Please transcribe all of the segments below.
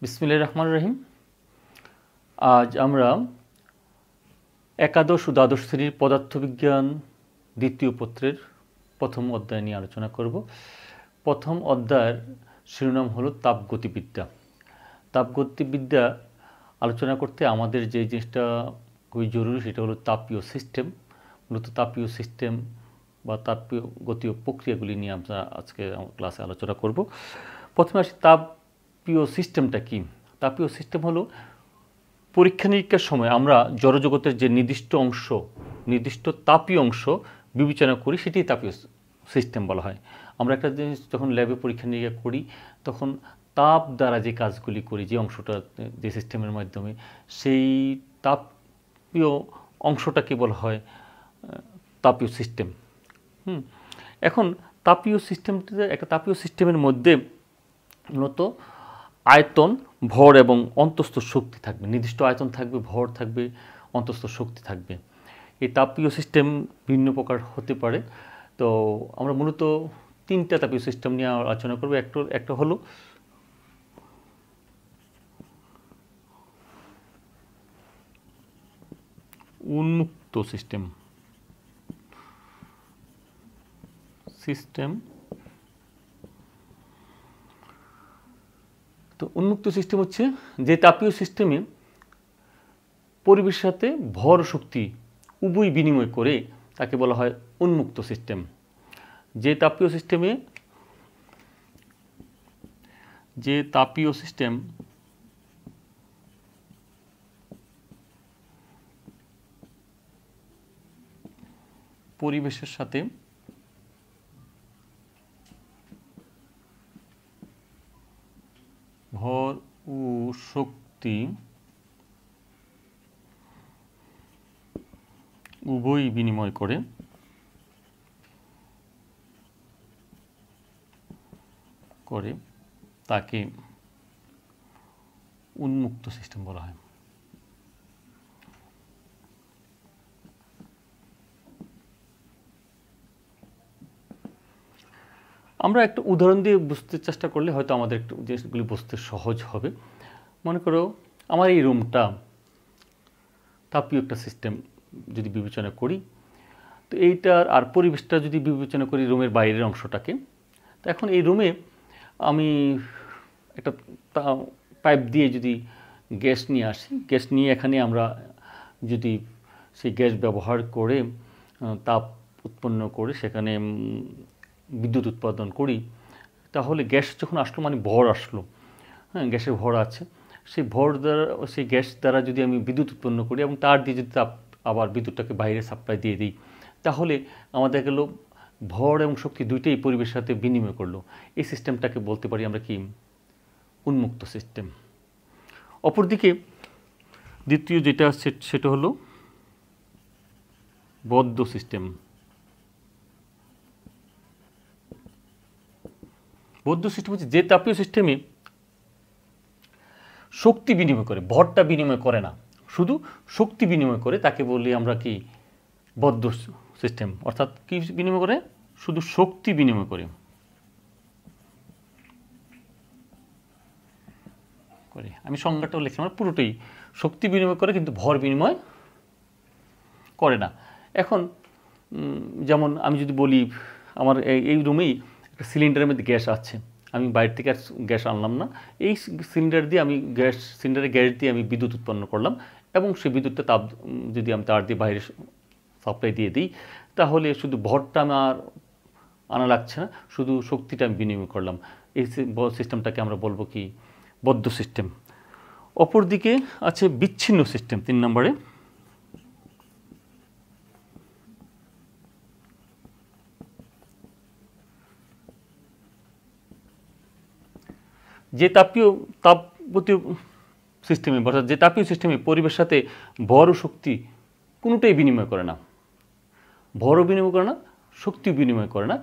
বিসমিল্লাহির রহমানির রহিম। আজ আমরা একাদশ ও দ্বাদশ শ্রেণীর পদার্থবিজ্ঞান দ্বিতীয় পত্রের প্রথম অধ্যায় নিয়ে আলোচনা করব। প্রথম অধ্যায়ের শিরোনাম হলো তাপগতিবিদ্যা। তাপগতিবিদ্যা আলোচনা করতে আমাদের যে জিনিসটা খুবই জরুরি সেটা হলো তাপীয় সিস্টেম। মূলত তাপীয় সিস্টেম বা তাপীয় গতীয় প্রক্রিয়াগুলি নিয়ে আমরা আজকে ক্লাসে আলোচনা করব। প্রথমে আসি তাপীয় সিস্টেমটা কি। তাপীয় সিস্টেম হলো পরীক্ষা নিরীক্ষার সময় আমরা জড়জগতের যে নির্দিষ্ট তাপীয় অংশ বিবেচনা করি সেটি তাপীয় সিস্টেম বলা হয়। আমরা একটা জিনিস যখন ল্যাবে পরীক্ষা নিরীক্ষা করি তখন তাপ দ্বারা যে কাজগুলি করি, যে অংশটা যে সিস্টেমের মাধ্যমে, সেই তাপীয় অংশটাকে বলা হয় তাপীয় সিস্টেম। এখন তাপীয় সিস্টেমটিতে একটা তাপীয় সিস্টেমের মধ্যে মূলত আয়তন, ভর এবং অন্তস্থ শক্তি থাকবে। নির্দিষ্ট আয়তন থাকবে, ভর থাকবে, অন্তস্থ শক্তি থাকবে। এই তাপীয় সিস্টেম ভিন্ন প্রকার হতে পারে। তো আমরা মূলত তিনটা তাপীয় সিস্টেম নিয়ে আলোচনা করব। একটা হলো উন্মুক্ত সিস্টেম। তো উন্মুক্ত সিস্টেম হচ্ছে যে তাপীয় সিস্টেমে পরিবেশের সাথে ভর শক্তি উভয় বিনিময় করে তাকে বলা হয় উন্মুক্ত সিস্টেম। যে তাপীয় সিস্টেম পরিবেশের সাথে ভর ও শক্তি উভয় বিনিময় করে তাকে উন্মুক্ত সিস্টেম বলা হয়। আমরা একটা উদাহরণ দিয়ে বুঝতে চেষ্টা করলে হয়তো আমাদের একটু জিনিসগুলি বুঝতে সহজ হবে। মনে করো আমার এই রুমটা তাপীয় একটা সিস্টেম যদি বিবেচনা করি, তো এইটার আর পরিবেশটা যদি বিবেচনা করি রুমের বাইরের অংশটাকে, তো এখন এই রুমে আমি একটা পাইপ দিয়ে যদি গ্যাস নিয়ে আসি, গ্যাস নিয়ে এখানে আমরা যদি সেই গ্যাস ব্যবহার করে তাপ উৎপন্ন করে সেখানে বিদ্যুৎ উৎপাদন করি, তাহলে গ্যাস যখন আসলো মানে ভর আসলো, গ্যাসের ভর আছে, সেই গ্যাস দ্বারা যদি আমি বিদ্যুৎ উৎপন্ন করি এবং তার দিয়ে যদি আবার বিদ্যুৎটাকে বাইরে সাপ্লাই দিয়ে দিই, তাহলে আমাদের গেল ভর এবং শক্তি দুইটাই পরিবেশের সাথে বিনিময় করলো। এই সিস্টেমটাকে বলতে পারি আমরা কি উন্মুক্ত সিস্টেম। অপরদিকে দ্বিতীয় যেটা সেটা হলো বদ্ধ সিস্টেম। বদ্ধ সিস্টেম হচ্ছে যে তাপীয় সিস্টেমে শক্তি বিনিময় করে, ভরটা বিনিময় করে না, শুধু শক্তি বিনিময় করে, তাকে বলি আমরা কি বদ্ধ সিস্টেম। অর্থাৎ কি বিনিময় করে? শুধু শক্তি বিনিময় করে। আমি সংজ্ঞাটাও লিখলাম, পুরোটাই শক্তি বিনিময় করে কিন্তু ভর বিনিময় করে না। এখন যেমন আমি যদি বলি আমার এই রুমেই একটা সিলিন্ডারের মধ্যে গ্যাস আছে, আমি বাইরে থেকে আর গ্যাস আনলাম না, এই সিলিন্ডারে গ্যাস দিয়ে আমি বিদ্যুৎ উৎপন্ন করলাম এবং সেই বিদ্যুৎটা তাপ যদি আমি তার দিয়ে বাইরে সাপ্লাই দিয়ে দিই, তাহলে শুধু ভরটা আমার আনা লাগছে না, শুধু শক্তিটা আমি বিনিময় করলাম। এই সিস্টেমটাকে আমরা বলবো কি বদ্ধ সিস্টেম। অপরদিকে আছে বিচ্ছিন্ন সিস্টেম 3 নম্বরে। যে তাপগতীয় সিস্টেমে অর্থাৎ যে তাপীয় সিস্টেমে পরিবেশের সাথে ভর ও শক্তি কোনোটাই বিনিময় করে না, ভরও বিনিময় করে না, শক্তিও বিনিময় করে না,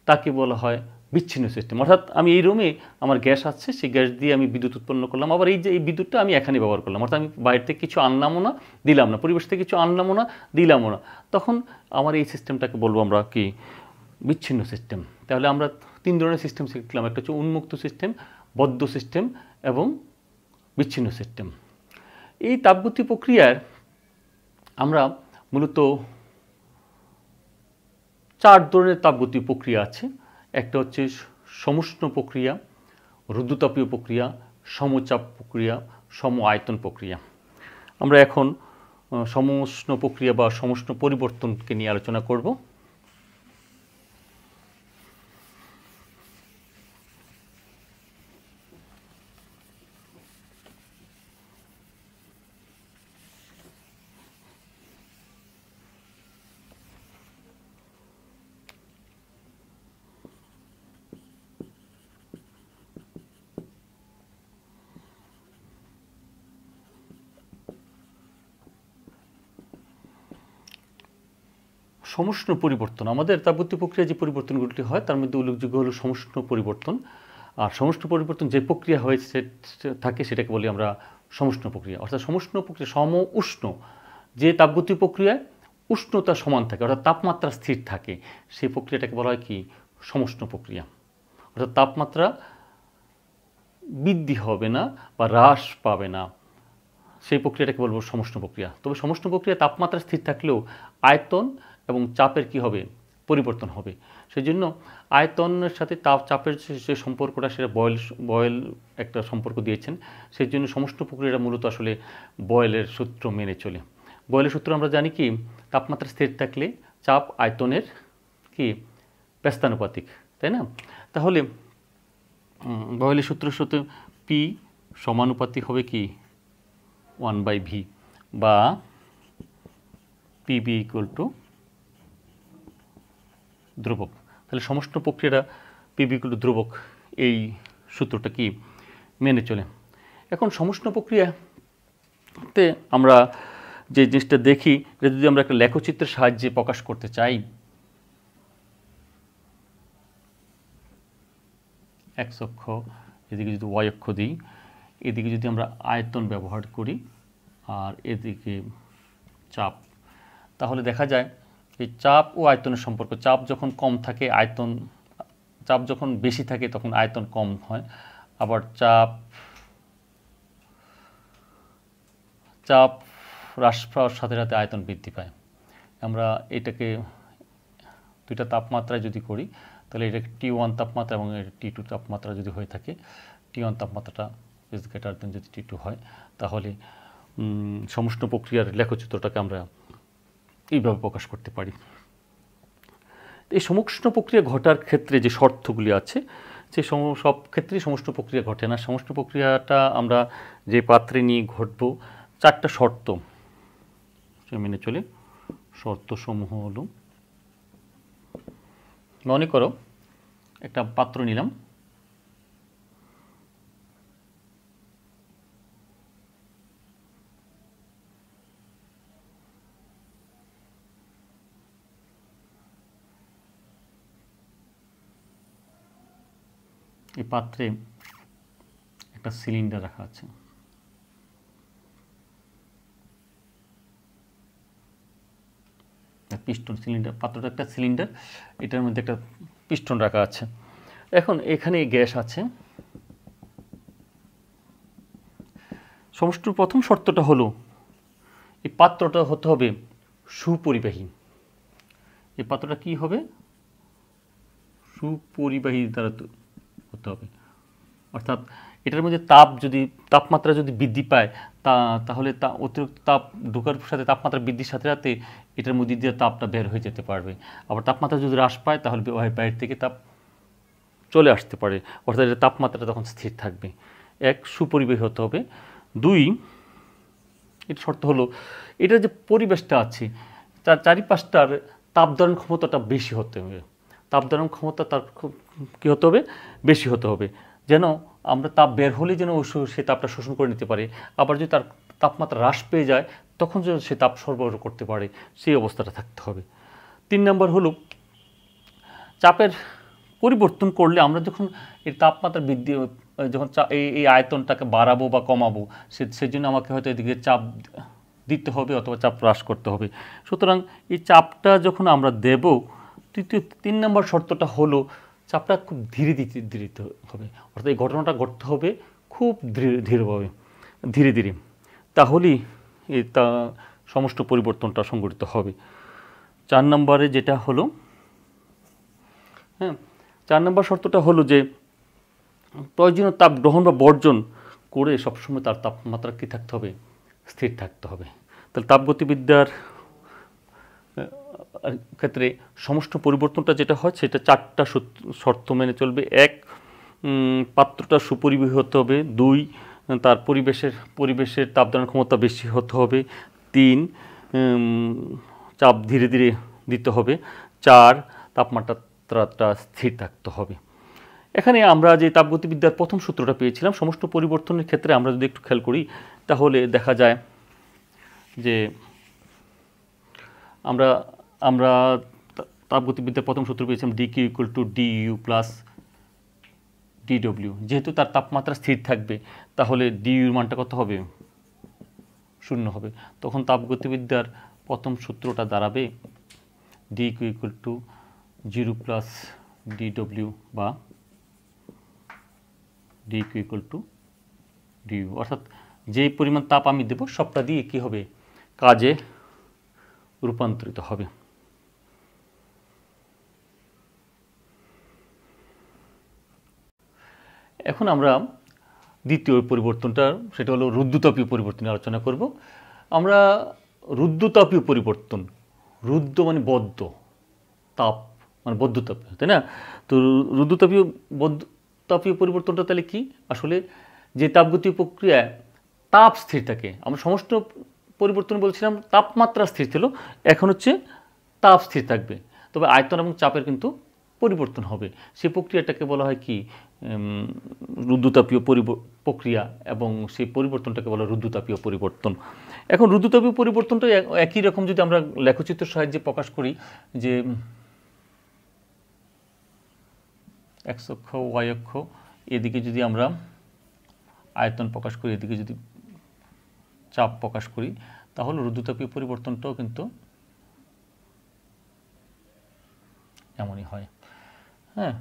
তাকে বলা হয় বিচ্ছিন্ন সিস্টেম। অর্থাৎ আমি এই রুমে আমার গ্যাস আছে, সেই গ্যাস দিয়ে আমি বিদ্যুৎ উৎপন্ন করলাম, আবার এই বিদ্যুৎটা আমি এখানে ব্যবহার করলাম, অর্থাৎ আমি বাইরে থেকে কিছু আনলামও না দিলাম না, পরিবেশ থেকে কিছু আনলামও না দিলামও না, তখন আমার এই সিস্টেমটাকে বলবো আমরা কি বিচ্ছিন্ন সিস্টেম। তাহলে আমরা 3 ধরনের সিস্টেম শিখলাম, একটা হচ্ছে উন্মুক্ত সিস্টেম, বদ্ধ সিস্টেম এবং বিচ্ছিন্ন সিস্টেম। এই তাপগতি প্রক্রিয়ার আমরা মূলত 4 ধরনের তাপগতি প্রক্রিয়া আছে। একটা হচ্ছে সমুষ্ণ প্রক্রিয়া, রুদ্ধতাপীয় প্রক্রিয়া, সমচাপ প্রক্রিয়া, সম আয়তন প্রক্রিয়া। আমরা এখন সমুষ্ণ প্রক্রিয়া বা সমুষ্ণ পরিবর্তনকে নিয়ে আলোচনা করব। সমুষ্ণ পরিবর্তন, আমাদের তাপগতি প্রক্রিয়া যে পরিবর্তনগুলি হয় তার মধ্যে উল্লেখযোগ্য হলো সমুষ্ণ পরিবর্তন। আর সমুষ্ণ পরিবর্তন যে প্রক্রিয়া হয়েছে থাকে সেটাকে বলি আমরা সমুষ্ণ প্রক্রিয়া। অর্থাৎ সমুষ্ণ প্রক্রিয়া সম উষ্ণ, যে তাপগতি প্রক্রিয়ায় উষ্ণতা সমান থাকে অর্থাৎ তাপমাত্রা স্থির থাকে, সেই প্রক্রিয়াটাকে বলা হয় কি সমুষ্ণ প্রক্রিয়া। অর্থাৎ তাপমাত্রা বৃদ্ধি হবে না বা হ্রাস পাবে না, সেই প্রক্রিয়াটাকে বলবো সমুষ্ণ প্রক্রিয়া। তবে সমুষ্ণ প্রক্রিয়া তাপমাত্রা স্থির থাকলেও আয়তন এবং চাপের কি হবে পরিবর্তন হবে। সেই জন্য আয়তনের সাথে চাপের যে সম্পর্কটা সেটা বয়েল একটা সম্পর্ক দিয়েছেন। সেই জন্য সমুষ্ণ প্রক্রিয়াটা মূলত আসলে বয়েলের সূত্র মেনে চলে। বয়েলের সূত্র আমরা জানি কি তাপমাত্রা স্থির থাকলে চাপ আয়তনের কি ব্যস্তানুপাতিক, তাই না? তাহলে বয়েলের সূত্রের সাথে পি সমানুপাতিক হবে কি 1/v বা পিবি ইকুয়াল টু ধ্রুবক। তাহলে সমস্ত প্রক্রিয়াটা পিবি ইকুয়াল টু ধ্রুবক, এই সূত্রটা কি মেনে চলে। এখন সমুষ্ণ প্রক্রিয়াতে আমরা যে জিনিসটা দেখি, এটা যদি আমরা একটা লেখচিত্রের সাহায্যে প্রকাশ করতে চাই, এক্স অক্ষ এদিকে যদি ওয়াই অক্ষ দিই, এদিকে যদি আমরা আয়তন ব্যবহার করি আর এদিকে চাপ, তাহলে দেখা যায় এই চাপ ও আয়তনের সম্পর্ক, চাপ যখন কম থাকে আয়তন, চাপ যখন বেশি থাকে তখন আয়তন কম হয়, আবার চাপ হ্রাস পাওয়ার সাথে সাথে আয়তন বৃদ্ধি পায়। আমরা এটাকে দুইটা তাপমাত্রায় যদি করি তাহলে এটা T1 তাপমাত্রা এবং T2 তাপমাত্রা যদি হয়ে থাকে, T1 তাপমাত্রাটা ইজ গ্রেটার দেন যদি T2 হয়, তাহলে সমুষ্ণ প্রক্রিয়ার লেখচিত্রটাকে আমরা এইভাবে প্রকাশ করতে পারি। এই সমুষ্ণ প্রক্রিয়া ঘটার ক্ষেত্রে যে শর্তগুলি আছে, যে সব ক্ষেত্রেই সমুষ্ণ প্রক্রিয়া ঘটে না। সমুষ্ণ প্রক্রিয়াটা আমরা যে পাত্রে নিয়ে ঘটবো, 4টা শর্ত মেনে চলে। শর্তসমূহ হলো, মনে করো একটা পাত্র নিলাম, এই পাত্রে একটা সিলিন্ডার রাখা আছে, পিস্টন সিলিন্ডার, পাত্রটা একটা সিলিন্ডার, এটার মধ্যে একটা পিস্টন রাখা আছে। এখন এখানে গ্যাস আছে। সমষ্টির প্রথম শর্তটা হলো এই পাত্রটা হতে হবে সুপরিবাহী। এই পাত্রটা কি হবে? সুপরিবাহী দ্বারা হতে হবে। অর্থাৎ এটার মধ্যে তাপমাত্রা যদি বৃদ্ধি পায় তাহলে অতিরিক্ত তাপ ঢোকার সাথে তাপমাত্রা বৃদ্ধির সাথে সাথে এটার মধ্যে দিয়ে তাপটা বের হয়ে যেতে পারবে। আবার তাপমাত্রা যদি হ্রাস পায় তাহলে বাইরে থেকে তাপ চলে আসতে পারে, অর্থাৎ এটা তাপমাত্রা তখন স্থির থাকবে। এক, সুপরিবাহী হতে হবে। 2, এর শর্ত হলো এটার যে পরিবেশটা আছে তার চারিপাশটার তাপ ধারণ ক্ষমতাটা বেশি হতে হবে। তাপ ধারণ ক্ষমতা তার কী হতে হবে? বেশি হতে হবে, যেন আমরা তাপ বের হলে যেন সে তাপটা শোষণ করে নিতে পারে। আবার যদি তার তাপমাত্রা হ্রাস পেয়ে যায় তখন যেন সে তাপ সরবরাহ করতে পারে, সেই অবস্থাটা থাকতে হবে। 3 নম্বর হলো চাপের পরিবর্তন করলে আমরা যখন এই তাপমাত্রা বৃদ্ধি, যখন এই আয়তনটাকে বাড়াবো বা কমাবো, সেজন্য আমাকে হয়তো এদিকে চাপ দিতে হবে অথবা চাপ হ্রাস করতে হবে। সুতরাং এই চাপটা যখন আমরা দেব, 3 নম্বর শর্তটা হলো চাপটা খুব ধীরে দিতে হবে, অর্থাৎ এই ঘটনাটা ঘটতে হবে খুব ধীরভাবে। ধীরে ধীরে, তাহলেই তা সমস্ত পরিবর্তনটা সংঘটিত হবে। 4 নম্বরে যেটা হলো, হ্যাঁ, 4 নম্বর শর্তটা হলো যে প্রয়োজনীয় তাপ গ্রহণ বা বর্জন করে সবসময় তার তাপমাত্রা কী থাকতে হবে, স্থির থাকতে হবে। তাহলে তাপগতিবিদ্যার ক্ষেত্রে সমস্ত পরিবর্তনটা যেটা হয় সেটা 4টা শর্ত মেনে চলবে। 1, পাত্রটা সুপরিবাহী হতে হবে। 2, তার পরিবেশের তাপ ধারণ ক্ষমতা বেশি হতে হবে। 3, চাপ ধীরে ধীরে দিতে হবে। 4, তাপমাত্রাটা স্থির থাকতে হবে। এখানে আমরা যে তাপগতিবিদ্যার প্রথম সূত্রটা পেয়েছিলাম, সমস্ত পরিবর্তনের ক্ষেত্রে আমরা যদি একটু খেয়াল করি তাহলে দেখা যায় যে আমরা তাপগতিবিদ্যার প্রথম সূত্র পেয়েছিলাম dq = du + dw। যেহেতু তার তাপমাত্রা স্থির থাকবে তাহলে du এর মানটা কত হবে, 0 হবে। তখন তাপগতিবিদ্যার প্রথম সূত্রটা দাঁড়াবে dq = 0 + dw বা dq = du, অর্থাৎ যে পরিমাণ তাপ আমি দেব সবটা দিয়ে কি হবে, কাজে রূপান্তরিত হবে। এখন আমরা দ্বিতীয় পরিবর্তনটা, সেটা হলো রুদ্ধতাপীয় পরিবর্তন আলোচনা করব। আমরা রুদ্ধতাপীয় পরিবর্তন, রুদ্ধ মানে বদ্ধ, তাপ মানে বদ্ধতাপীয়, তাই না? তো রুদ্ধতাপীয় পরিবর্তনটা তাহলে কি, আসলে যে তাপগতীয় প্রক্রিয়ায় তাপ স্থির থাকে। আমরা সমস্ত পরিবর্তন বলছিলাম তাপমাত্রা স্থির ছিল, এখন হচ্ছে তাপ স্থির থাকবে, তবে আয়তন এবং চাপের কিন্তু পরিবর্তন হবে। সেই প্রক্রিয়াটাকে বলা হয় কি, রুদ্ধতাপীয় প্রক্রিয়া, এবং সেই পরিবর্তনটাকে বলা হয় রুদ্ধতাপীয় পরিবর্তন। এখন রুদ্ধতাপীয় পরিবর্তনটা একই রকম যদি আমরা লেখচিত্রের সাহায্যে প্রকাশ করি, যে এক্স অক্ষ ওয়াই অক্ষ, এদিকে যদি আমরা আয়তন প্রকাশ করি, এদিকে যদি চাপ প্রকাশ করি, তাহলে রুদ্ধতাপীয় পরিবর্তনটাও কিন্তু এমনই হয়। হ্যাঁ,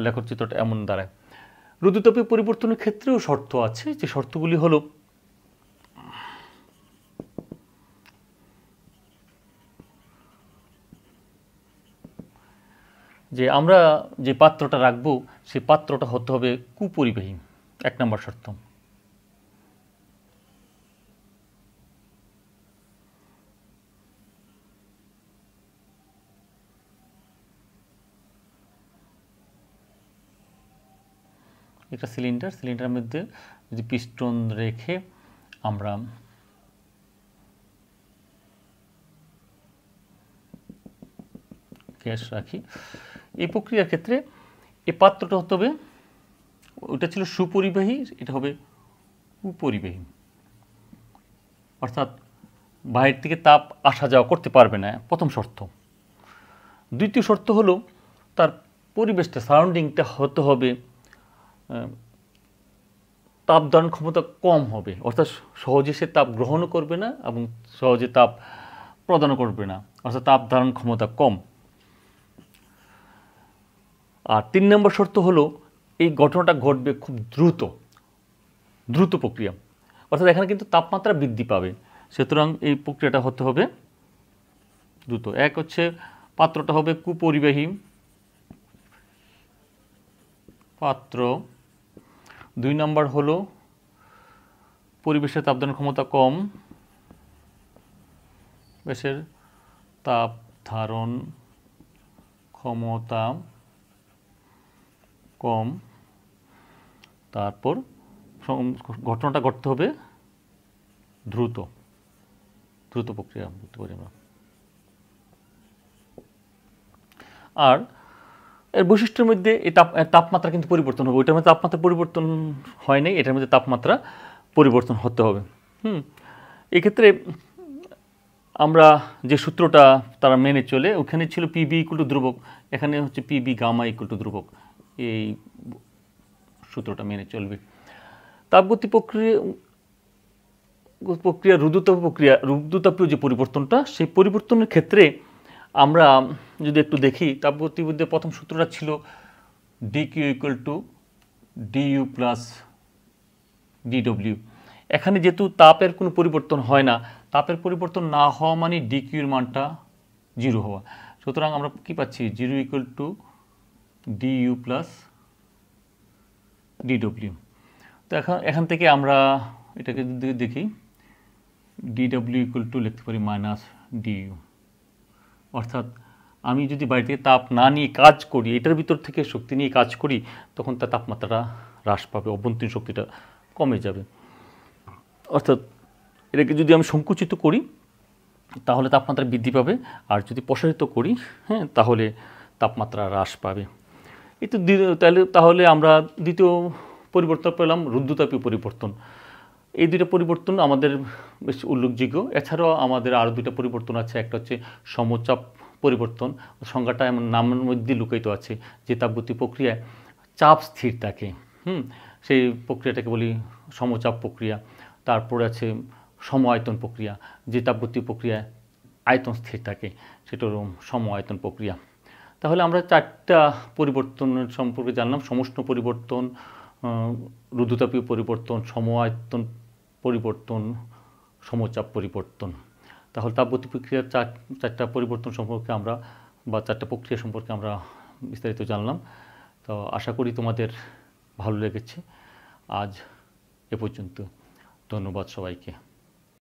লেখচিত্রটা এমন দাঁড়ায়। রুদ্ধতাপীয় পরিবর্তনের ক্ষেত্রেও শর্ত আছে, যে শর্তগুলি হলো যে আমরা যে পাত্রটা রাখবো সেই পাত্রটা হতে হবে কুপরিবাহী, 1 নম্বর শর্ত। একটা সিলিন্ডারের মধ্যে যদি পিস্টন রেখে আমরা গ্যাস রাখি, এই প্রক্রিয়ার ক্ষেত্রে এই পাত্রটা হতে হবে, ওটা ছিল সুপরিবাহী, এটা হবে কুপরিবাহী, অর্থাৎ বাইরে থেকে তাপ আসা যাওয়া করতে পারবে না, প্রথম শর্ত। দ্বিতীয় শর্ত হলো তার পরিবেশটা, সারাউন্ডিংটা হতে হবে তাপ ধারণ ক্ষমতা কম হবে, অর্থাৎ সহজে সে তাপ গ্রহণও করবে না এবং সহজে তাপ প্রদানও করবে না, অর্থাৎ তাপ ধারণ ক্ষমতা কম। আর 3 নম্বর শর্ত হলো এই ঘটনাটা ঘটবে খুব দ্রুত প্রক্রিয়া, অর্থাৎ এখানে কিন্তু তাপমাত্রা বৃদ্ধি পাবে, সুতরাং এই প্রক্রিয়াটা হতে হবে দ্রুত। 1 হচ্ছে পাত্রটা হবে কুপরিবাহী পাত্র। 2 নম্বর হলো পরিবেশের তাপ ধারণ ক্ষমতা কম, পরিবেশের তাপ ধারণ ক্ষমতা কম। তারপর ঘটনাটা ঘটতে হবে দ্রুত প্রক্রিয়া বলতে পারি আমরা। আর এর বৈশিষ্ট্যের মধ্যে এই তাপমাত্রা কিন্তু পরিবর্তন হবে, ওইটার মধ্যে তাপমাত্রা পরিবর্তন হয় নাই, এটার মধ্যে তাপমাত্রা পরিবর্তন হতে হবে। এক্ষেত্রে আমরা যে সূত্রটা তারা মেনে চলে, ওখানে ছিল পিবি = ধ্রুবক, এখানে হচ্ছে পিবি গামা = ধ্রুবক, এই সূত্রটা মেনে চলবে। তাপগতি প্রক্রিয়া রুদ্ধতাপীয় যে পরিবর্তনটা, সেই পরিবর্তনের ক্ষেত্রে আমরা যদি একটু দেখি, তাপগতিবিদ্যার প্রথম সূত্রটা ছিল dq = du + dw। এখানে যেহেতু তাপের কোনো পরিবর্তন হয় না, তাপের পরিবর্তন না হওয়া মানে ডিকিউর মানটা 0 হওয়া। সুতরাং আমরা কি পাচ্ছি, 0 equal to DU plus DW. তো এখান থেকে আমরা এটাকে যদি দেখি, ডিডব্লিউ ইকুয়াল টু লিখতে পারি মাইনাস ডিইউ। অর্থাৎ আমি যদি বাইরে থেকে তাপ না নিয়ে কাজ করি, এটার ভিতর থেকে শক্তি নিয়ে কাজ করি, তখন তার তাপমাত্রাটা হ্রাস পাবে, অভ্যন্তরীণ শক্তিটা কমে যাবে। অর্থাৎ এটাকে যদি আমি সংকুচিত করি তাহলে তাপমাত্রা বৃদ্ধি পাবে, আর যদি প্রসারিত করি তাহলে তাপমাত্রা হ্রাস পাবে। এই তো তাহলে আমরা দ্বিতীয় পরিবর্তন পেলাম রুদ্ধতাপীয় পরিবর্তন। এই দুইটা পরিবর্তন আমাদের বেশ উল্লেখযোগ্য। এছাড়াও আমাদের আরও দুইটা পরিবর্তন আছে। একটা হচ্ছে সমচাপ পরিবর্তন, সংজ্ঞাটা এমন নামের মধ্যে লুকায়িত আছে, যে তাপগতি প্রক্রিয়ায় চাপ স্থির থাকে, সেই প্রক্রিয়াটাকে বলি সমচাপ প্রক্রিয়া। তারপরে আছে সম আয়তন প্রক্রিয়া, যে তাপগতি প্রক্রিয়ায় আয়তন স্থির থাকে, সেটা হলো সম আয়তন প্রক্রিয়া। তাহলে আমরা চারটা পরিবর্তনের সম্পর্কে জানলাম: সমুষ্ণ পরিবর্তন, রুদ্ধতাপীয় পরিবর্তন, সম আয়তন পরিবর্তন, সমচাপ পরিবর্তন। তাহলে তাপগতি প্রক্রিয়ার চারটা পরিবর্তন সম্পর্কে আমরা, বা চারটা প্রক্রিয়া সম্পর্কে আমরা বিস্তারিত জানলাম। তো আশা করি তোমাদের ভালো লেগেছে। আজ এ পর্যন্ত। ধন্যবাদ সবাইকে।